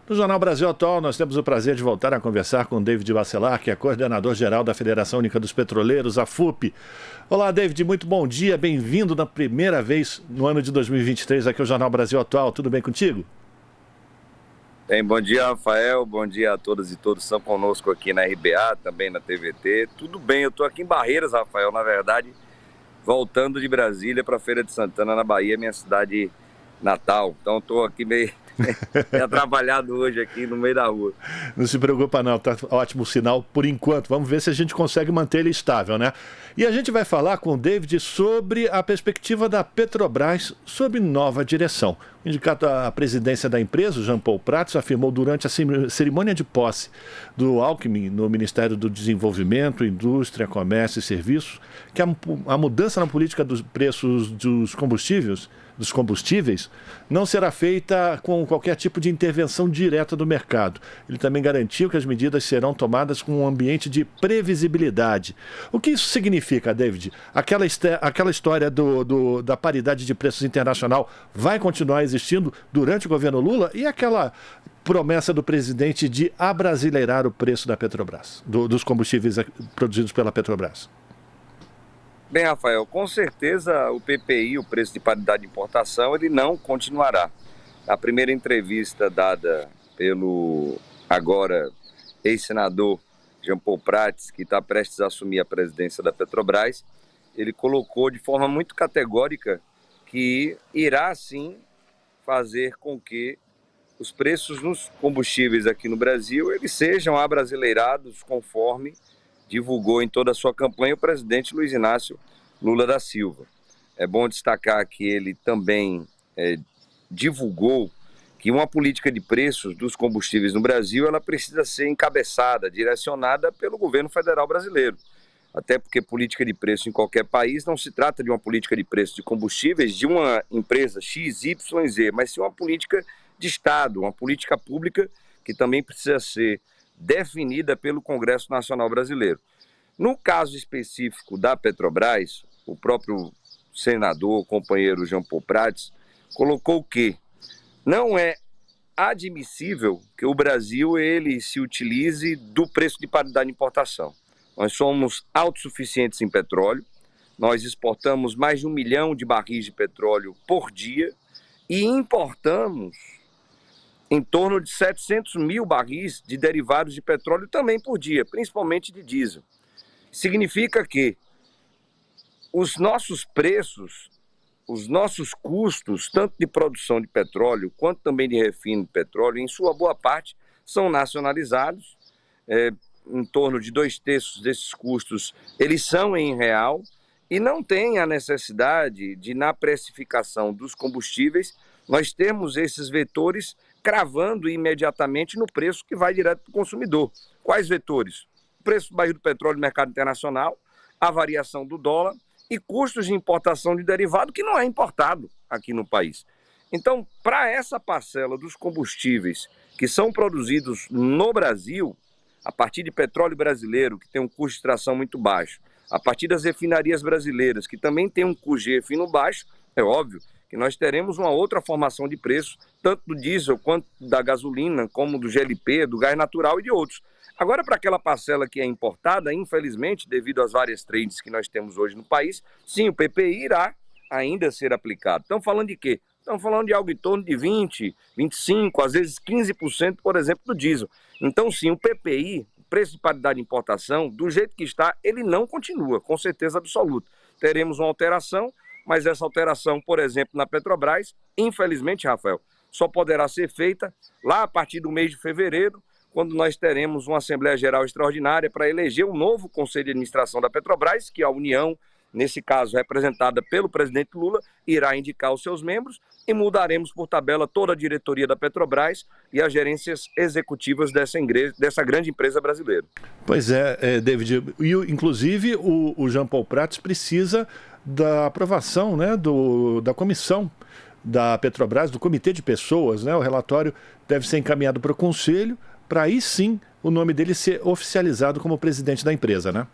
No Jornal Brasil Atual, nós temos o prazer de voltar a conversar com David Bacelar, que é coordenador-geral da Federação Única dos Petroleiros, a FUP. Olá, David, muito bom dia, bem-vindo na primeira vez no ano de 2023 aqui ao Jornal Brasil Atual. Tudo bem contigo? Bem, bom dia, Rafael, bom dia a todas e todos que estão conosco aqui na RBA, também na TVT. Tudo bem, eu estou aqui em Barreiras, Rafael, na verdade, voltando de Brasília para Feira de Santana, na Bahia, minha cidade natal. Então estou aqui meio atrapalhado hoje aqui no meio da rua. Não se preocupa não, tá ótimo sinal por enquanto. Vamos ver se a gente consegue manter ele estável, né? E a gente vai falar com o David sobre a perspectiva da Petrobras sobre nova direção. O indicado à presidência da empresa, Jean Paul Prats, afirmou durante a cerimônia de posse do Alckmin no Ministério do Desenvolvimento, Indústria, Comércio e Serviços que a mudança na política dos preços dos combustíveis não será feita com qualquer tipo de intervenção direta do mercado. Ele também garantiu que as medidas serão tomadas com um ambiente de previsibilidade. O que isso significa, David? Aquela história da paridade de preços internacional vai continuar existindo durante o governo Lula? E aquela promessa do presidente de abrasileirar o preço da Petrobras, dos combustíveis produzidos pela Petrobras? Bem, Rafael, com certeza o PPI, o preço de paridade de importação, ele não continuará. A primeira entrevista dada pelo agora ex-senador Jean Paul Prats, que está prestes a assumir a presidência da Petrobras, ele colocou de forma muito categórica que irá sim fazer com que os preços nos combustíveis aqui no Brasil eles sejam abrasileirados conforme divulgou em toda a sua campanha o presidente Luiz Inácio Lula da Silva. É bom destacar que ele também divulgou que uma política de preços dos combustíveis no Brasil ela precisa ser encabeçada, direcionada pelo governo federal brasileiro. Até porque política de preço em qualquer país não se trata de uma política de preço de combustíveis de uma empresa XYZ, mas sim uma política de Estado, uma política pública que também precisa ser definida pelo Congresso Nacional Brasileiro. No caso específico da Petrobras, o próprio senador, o companheiro Jean Paul Prats, colocou que não é admissível que o Brasil ele se utilize do preço de paridade de importação. Nós somos autossuficientes em petróleo, nós exportamos mais de 1 milhão de barris de petróleo por dia e importamos em torno de 700 mil barris de derivados de petróleo também por dia, principalmente de diesel. Significa que os nossos preços, os nossos custos, tanto de produção de petróleo quanto também de refino de petróleo, em sua boa parte, são nacionalizados. Em torno de 2/3 desses custos, eles são em real e não tem a necessidade de, na precificação dos combustíveis, nós termos esses vetores cravando imediatamente no preço que vai direto para o consumidor. Quais vetores? O preço do barril do petróleo no mercado internacional, a variação do dólar e custos de importação de derivado que não é importado aqui no país. Então, para essa parcela dos combustíveis que são produzidos no Brasil, a partir de petróleo brasileiro, que tem um custo de extração muito baixo, a partir das refinarias brasileiras, que também tem um custo de refino baixo, é óbvio que nós teremos uma outra formação de preço, tanto do diesel quanto da gasolina, como do GLP, do gás natural e de outros. Agora, para aquela parcela que é importada, infelizmente, devido às várias trades que nós temos hoje no país, sim, o PPI irá ainda ser aplicado. Estamos falando de quê? Estamos falando de algo em torno de 20%, 25%, às vezes 15%, por exemplo, do diesel. Então, sim, o PPI, preço de paridade de importação, do jeito que está, ele não continua, com certeza absoluta. Teremos uma alteração, mas essa alteração, por exemplo, na Petrobras, infelizmente, Rafael, só poderá ser feita lá a partir do mês de fevereiro, quando nós teremos uma Assembleia Geral Extraordinária para eleger um novo Conselho de Administração da Petrobras, que a União, nesse caso representada pelo presidente Lula, irá indicar os seus membros e mudaremos por tabela toda a diretoria da Petrobras e as gerências executivas dessa grande empresa brasileira. Pois é, David, e inclusive o Jean Paul Prats precisa da aprovação, né, da comissão da Petrobras, do comitê de pessoas, né? O relatório deve ser encaminhado para o conselho, para aí sim o nome dele ser oficializado como presidente da empresa, né?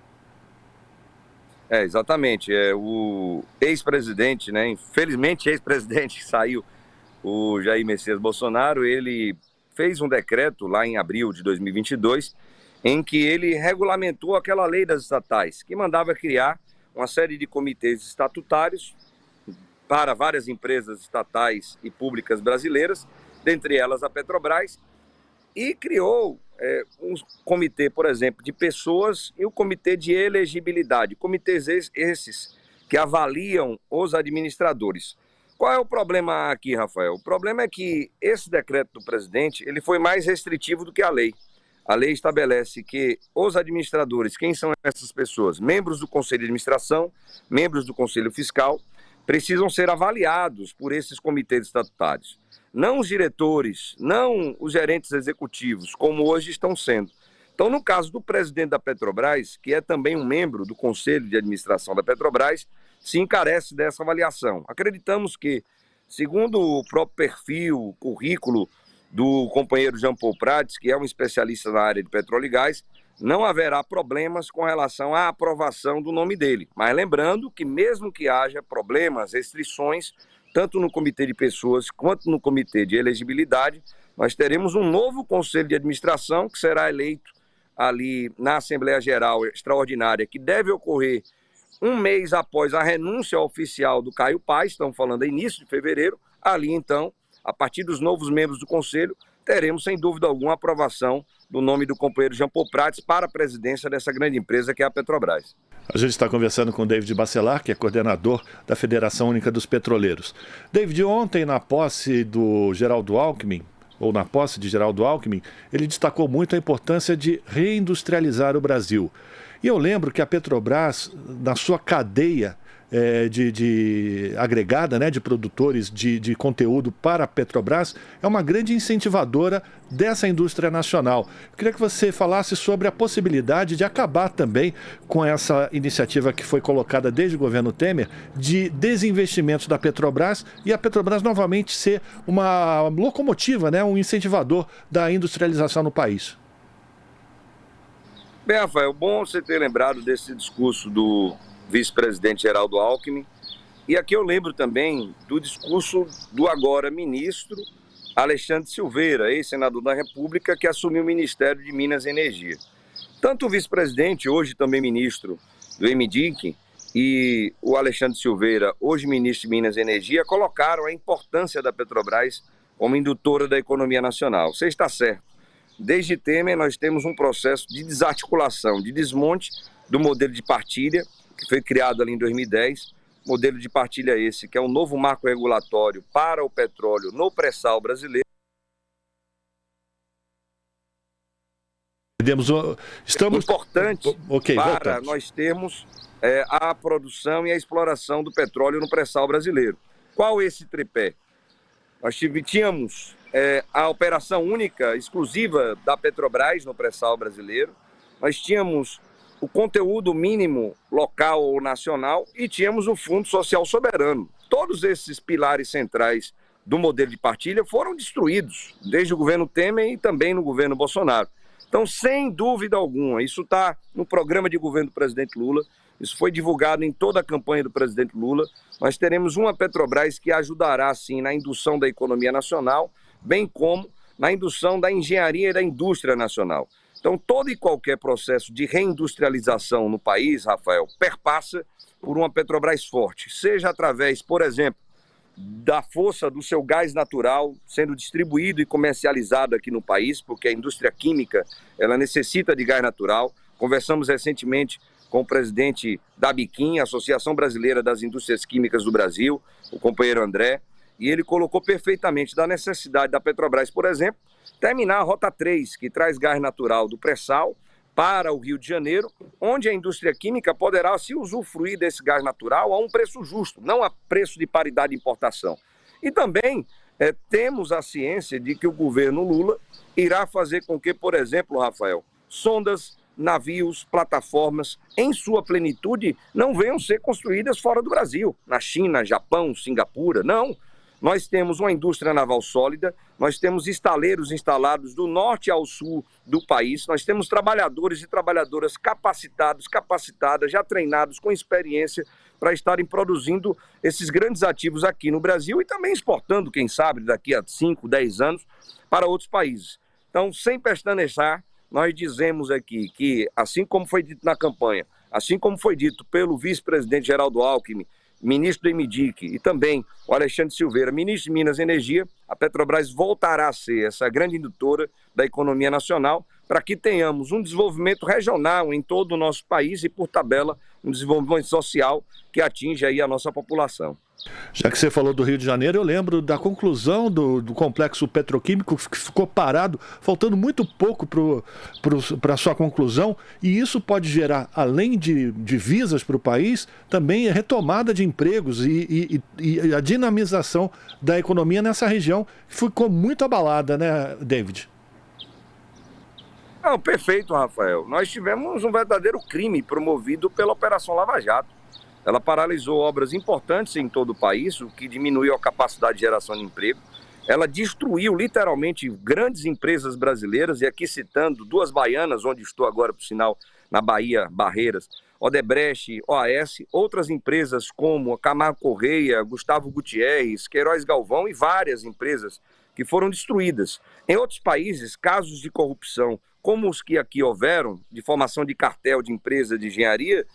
Exatamente. O ex-presidente, né? Infelizmente, ex-presidente que saiu, o Jair Messias Bolsonaro, ele fez um decreto lá em abril de 2022, em que ele regulamentou aquela lei das estatais, que mandava criar uma série de comitês estatutários para várias empresas estatais e públicas brasileiras, dentre elas a Petrobras, e criou um comitê, por exemplo, de pessoas e o comitê de elegibilidade, comitês esses que avaliam os administradores. Qual é o problema aqui, Rafael? O problema é que esse decreto do presidente ele foi mais restritivo do que a lei. A lei estabelece que os administradores, quem são essas pessoas? Membros do Conselho de Administração, membros do Conselho Fiscal, precisam ser avaliados por esses comitês estatutários. Não os diretores, não os gerentes executivos, como hoje estão sendo. Então, no caso do presidente da Petrobras, que é também um membro do Conselho de Administração da Petrobras, se encarece dessa avaliação. Acreditamos que, segundo o próprio perfil, currículo do companheiro Jean Paul Prats, que é um especialista na área de petróleo e gás, não haverá problemas com relação à aprovação do nome dele. Mas lembrando que mesmo que haja problemas, restrições, tanto no comitê de pessoas quanto no comitê de elegibilidade, nós teremos um novo conselho de administração que será eleito ali na Assembleia Geral Extraordinária, que deve ocorrer um mês após a renúncia oficial do Caio Paes, estamos falando início de fevereiro. Ali então, a partir dos novos membros do conselho, teremos sem dúvida alguma a aprovação do nome do companheiro Jean Paul Prats para a presidência dessa grande empresa que é a Petrobras. A gente está conversando com o David Bacelar, que é coordenador da Federação Única dos Petroleiros. David, ontem na posse do Geraldo Alckmin, ou na posse de Geraldo Alckmin, ele destacou muito a importância de reindustrializar o Brasil. E eu lembro que a Petrobras, na sua cadeia de agregada, né, de produtores de conteúdo para a Petrobras, é uma grande incentivadora dessa indústria nacional. Eu queria que você falasse sobre a possibilidade de acabar também com essa iniciativa que foi colocada desde o governo Temer de desinvestimentos da Petrobras e a Petrobras novamente ser uma locomotiva, né, um incentivador da industrialização no país. Bem, Rafael, bom você ter lembrado desse discurso do vice-presidente Geraldo Alckmin. E aqui eu lembro também do discurso do agora ministro Alexandre Silveira, ex-senador da República, que assumiu o Ministério de Minas e Energia. Tanto o vice-presidente, hoje também ministro do MDIC, e o Alexandre Silveira, hoje ministro de Minas e Energia, colocaram a importância da Petrobras como indutora da economia nacional. Você está certo. Desde Temer, nós temos um processo de desarticulação, de desmonte do modelo de partilha, que foi criado ali em 2010, modelo de partilha esse, que é um novo marco regulatório para o petróleo no pré-sal brasileiro. Estamos... Importante para voltamos. Nós termos a produção e a exploração do petróleo no pré-sal brasileiro. Qual esse tripé? Nós tínhamos a operação única, exclusiva da Petrobras no pré-sal brasileiro, nós tínhamos o conteúdo mínimo local ou nacional e tínhamos o Fundo Social Soberano. Todos esses pilares centrais do modelo de partilha foram destruídos, desde o governo Temer e também no governo Bolsonaro. Então, sem dúvida alguma, isso está no programa de governo do presidente Lula, isso foi divulgado em toda a campanha do presidente Lula. Nós teremos uma Petrobras que ajudará, sim, na indução da economia nacional, bem como na indução da engenharia e da indústria nacional. Então, todo e qualquer processo de reindustrialização no país, Rafael, perpassa por uma Petrobras forte, seja através, por exemplo, da força do seu gás natural sendo distribuído e comercializado aqui no país, porque a indústria química ela necessita de gás natural. Conversamos recentemente com o presidente da ABIQUIM, Associação Brasileira das Indústrias Químicas do Brasil, o companheiro André, e ele colocou perfeitamente da necessidade da Petrobras, por exemplo, terminar a Rota 3, que traz gás natural do pré-sal para o Rio de Janeiro, onde a indústria química poderá se usufruir desse gás natural a um preço justo, não a preço de paridade de importação. E também temos a ciência de que o governo Lula irá fazer com que, por exemplo, Rafael, sondas, navios, plataformas, em sua plenitude, não venham ser construídas fora do Brasil, na China, Japão, Singapura, não. Nós temos uma indústria naval sólida, nós temos estaleiros instalados do norte ao sul do país, nós temos trabalhadores e trabalhadoras capacitados, capacitadas, já treinados, com experiência, para estarem produzindo esses grandes ativos aqui no Brasil e também exportando, quem sabe, daqui a 5, 10 anos para outros países. Então, sem pestanejar, nós dizemos aqui que, assim como foi dito na campanha, assim como foi dito pelo vice-presidente Geraldo Alckmin, ministro do MDIC, e também o Alexandre Silveira, ministro de Minas e Energia, a Petrobras voltará a ser essa grande indutora da economia nacional para que tenhamos um desenvolvimento regional em todo o nosso país e, por tabela, um desenvolvimento social que atinja aí a nossa população. Já que você falou do Rio de Janeiro, eu lembro da conclusão do complexo petroquímico que ficou parado, faltando muito pouco para a sua conclusão, e isso pode gerar, além de divisas para o país, também a retomada de empregos e a dinamização da economia nessa região, que ficou muito abalada, né, David? Não, perfeito, Rafael. Nós tivemos um verdadeiro crime promovido pela Operação Lava Jato. Ela paralisou obras importantes em todo o país, o que diminuiu a capacidade de geração de emprego. Ela destruiu literalmente grandes empresas brasileiras, e aqui citando duas baianas, onde estou agora, por sinal, na Bahia, Barreiras, Odebrecht, OAS, outras empresas como a Camargo Correia, Gustavo Gutierrez, Queiroz Galvão e várias empresas que foram destruídas. Em outros países, casos de corrupção, como os que aqui houveram, de formação de cartel de empresa de engenharia,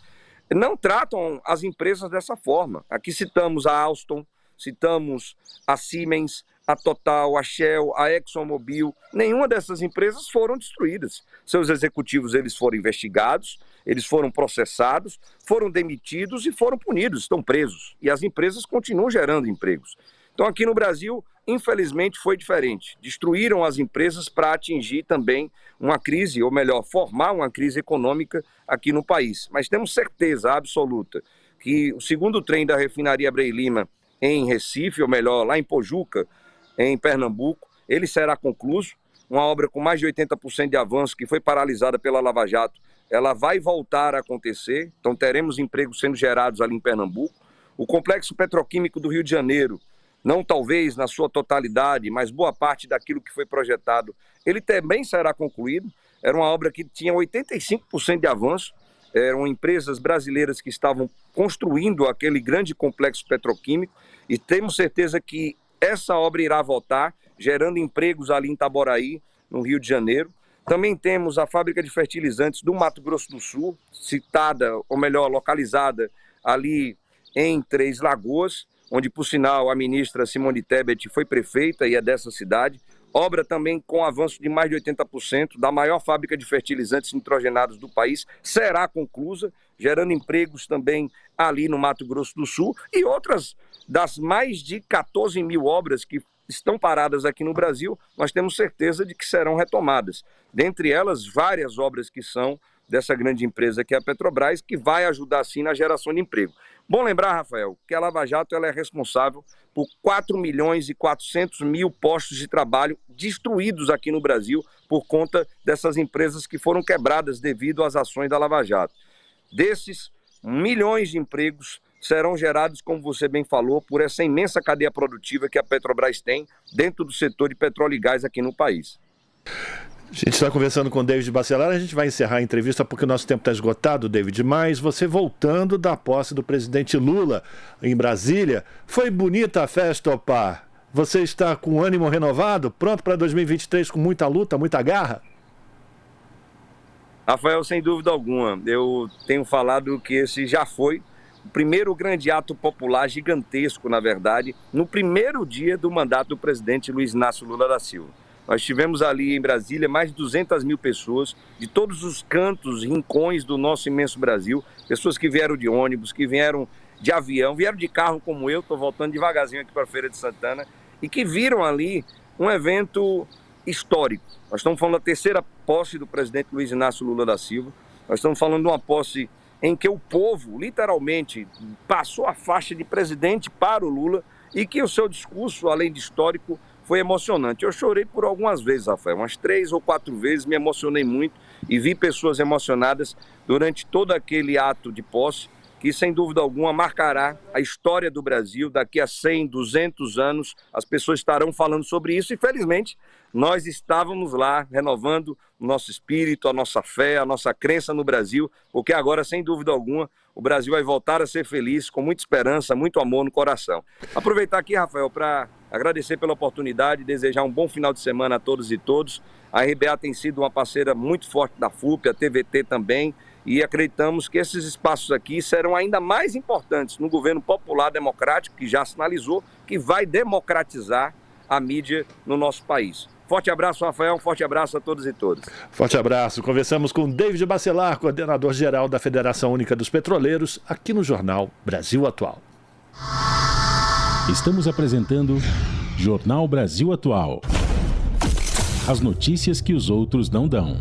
não tratam as empresas dessa forma. Aqui citamos a Alstom, citamos a Siemens, a Total, a Shell, a ExxonMobil. Nenhuma dessas empresas foram destruídas. Seus executivos eles foram investigados, eles foram processados, foram demitidos e foram punidos, estão presos. E as empresas continuam gerando empregos. Então aqui no Brasil, infelizmente, foi diferente. Destruíram as empresas para atingir também uma crise, ou melhor, formar uma crise econômica aqui no país. Mas temos certeza absoluta que o segundo trem da refinaria Abreu e Lima em Recife, ou melhor, lá em Pojuca, em Pernambuco, ele será concluído. Uma obra com mais de 80% de avanço que foi paralisada pela Lava Jato, ela vai voltar a acontecer. Então teremos empregos sendo gerados ali em Pernambuco. O complexo petroquímico do Rio de Janeiro, não talvez na sua totalidade, mas boa parte daquilo que foi projetado, ele também será concluído. Era uma obra que tinha 85% de avanço, eram empresas brasileiras que estavam construindo aquele grande complexo petroquímico, e temos certeza que essa obra irá voltar, gerando empregos ali em Itaboraí, no Rio de Janeiro. Também temos a fábrica de fertilizantes do Mato Grosso do Sul, citada, ou melhor, localizada ali em Três Lagoas, onde, por sinal, a ministra Simone Tebet foi prefeita e é dessa cidade. Obra também com avanço de mais de 80% da maior fábrica de fertilizantes nitrogenados do país, será conclusa, gerando empregos também ali no Mato Grosso do Sul, e outras das mais de 14 mil obras que estão paradas aqui no Brasil, nós temos certeza de que serão retomadas. Dentre elas, várias obras que são dessa grande empresa que é a Petrobras, que vai ajudar sim na geração de emprego. Bom lembrar, Rafael, que a Lava Jato ela é responsável por 4.400.000 postos de trabalho destruídos aqui no Brasil por conta dessas empresas que foram quebradas devido às ações da Lava Jato. Desses, milhões de empregos serão gerados, como você bem falou, por essa imensa cadeia produtiva que a Petrobras tem dentro do setor de petróleo e gás aqui no país. A gente está conversando com o David Bacelar, a gente vai encerrar a entrevista porque o nosso tempo está esgotado, David, mas você voltando da posse do presidente Lula em Brasília, foi bonita a festa, opa? Você está com ânimo renovado, pronto para 2023 com muita luta, muita garra? Rafael, sem dúvida alguma, eu tenho falado que esse já foi o primeiro grande ato popular gigantesco, na verdade, no primeiro dia do mandato do presidente Luiz Inácio Lula da Silva. Nós tivemos ali em Brasília mais de 200 mil pessoas, de todos os cantos, rincões do nosso imenso Brasil, pessoas que vieram de ônibus, que vieram de avião, vieram de carro como eu, estou voltando devagarzinho aqui para a Feira de Santana, e que viram ali um evento histórico. Nós estamos falando da terceira posse do presidente Luiz Inácio Lula da Silva, nós estamos falando de uma posse em que o povo, literalmente, passou a faixa de presidente para o Lula e que o seu discurso, além de histórico, foi emocionante. Eu chorei por algumas vezes, Rafael, umas 3 ou 4 vezes, me emocionei muito e vi pessoas emocionadas durante todo aquele ato de posse, que, sem dúvida alguma, marcará a história do Brasil. Daqui a 100, 200 anos, as pessoas estarão falando sobre isso e, felizmente, nós estávamos lá renovando o nosso espírito, a nossa fé, a nossa crença no Brasil, porque agora, sem dúvida alguma, o Brasil vai voltar a ser feliz, com muita esperança, muito amor no coração. Aproveitar aqui, Rafael, para agradecer pela oportunidade, desejar um bom final de semana a todos e todos. A RBA tem sido uma parceira muito forte da FUP, a TVT também, e acreditamos que esses espaços aqui serão ainda mais importantes no governo popular democrático, que já sinalizou que vai democratizar a mídia no nosso país. Forte abraço, Rafael, um forte abraço a todos e todas. Forte abraço. Conversamos com David Bacelar, coordenador-geral da Federação Única dos Petroleiros, aqui no Jornal Brasil Atual. Estamos apresentando Jornal Brasil Atual. As notícias que os outros não dão.